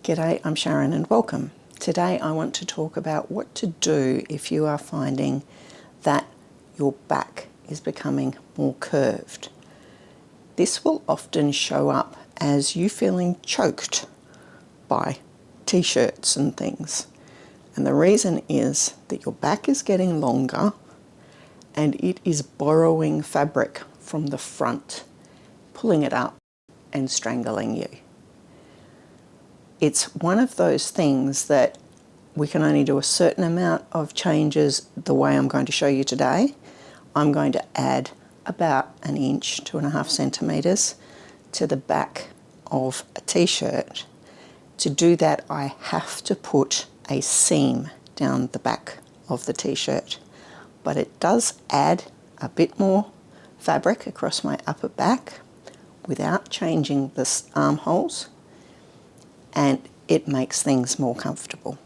G'day, I'm Sharyn and welcome. Today I want to talk about what to do if you are finding that your back is becoming more curved. This will often show up as you feeling choked by t-shirts and things. And the reason is that your back is getting longer and it is borrowing fabric from the front, pulling it up and strangling you. It's one of those things that we can only do a certain amount of changes the way I'm going to show you today. I'm going to add about 1 inch, 2.5 centimetres to the back of a t-shirt. To do that, I have to put a seam down the back of the t-shirt, but it does add a bit more fabric across my upper back without changing the armholes, and it makes things more comfortable.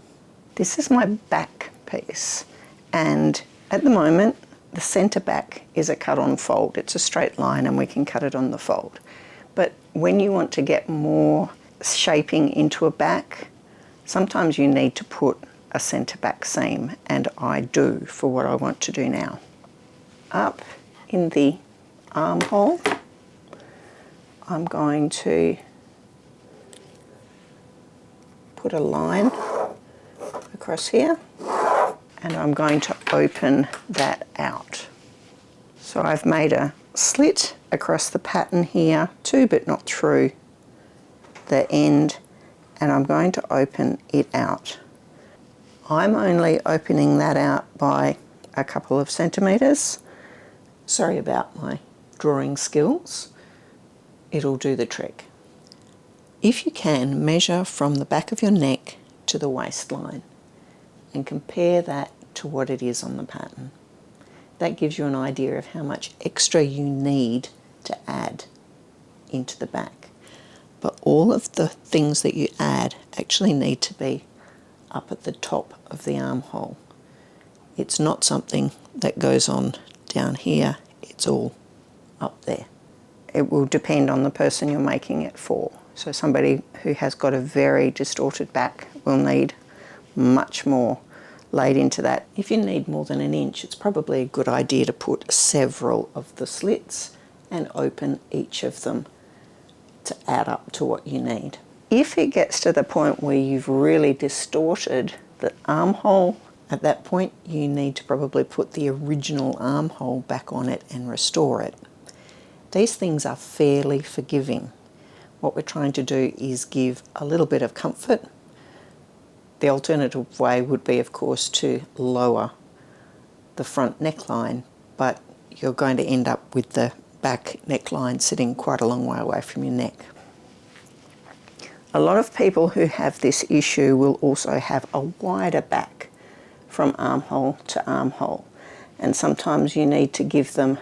This is my back piece, and at the moment the centre back is a cut-on fold. It's a straight line and we can cut it on the fold. But when you want to get more shaping into a back, sometimes you need to put a centre back seam, and I do for what I want to do now. Up in the armhole, I'm going to put a line across here and I'm going to open that out. So I've made a slit across the pattern here, to but not through the end, and I'm going to open it out. I'm only opening that out by a couple of centimetres. Sorry about my drawing skills. It'll do the trick. If you can, measure from the back of your neck to the waistline and compare that to what it is on the pattern. That gives you an idea of how much extra you need to add into the back. But all of the things that you add actually need to be up at the top of the armhole. It's not something that goes on down here, it's all up there. It will depend on the person you're making it for. So somebody who has got a very distorted back will need much more laid into that. If you need more than 1 inch, it's probably a good idea to put several of the slits and open each of them to add up to what you need. If it gets to the point where you've really distorted the armhole, at that point you need to probably put the original armhole back on it and restore it. These things are fairly forgiving. What we're trying to do is give a little bit of comfort. The alternative way would be, of course, to lower the front neckline, but you're going to end up with the back neckline sitting quite a long way away from your neck. A lot of people who have this issue will also have a wider back from armhole to armhole, and sometimes you need to give them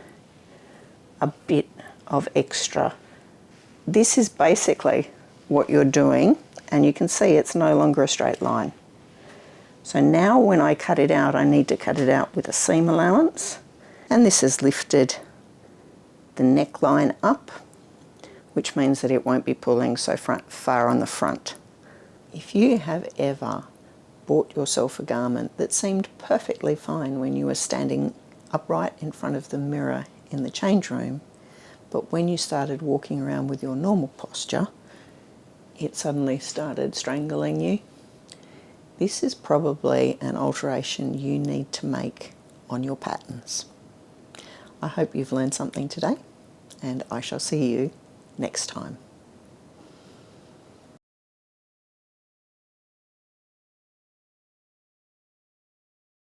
a bit of extra. This is basically what you're doing, and you can see it's no longer a straight line. So now when I cut it out, I need to cut it out with a seam allowance, and this has lifted the neckline up, which means that it won't be pulling so far on the front. If you have ever bought yourself a garment that seemed perfectly fine when you were standing upright in front of the mirror in the change room, but when you started walking around with your normal posture, it suddenly started strangling you, this is probably an alteration you need to make on your patterns. I hope you've learned something today, and I shall see you next time.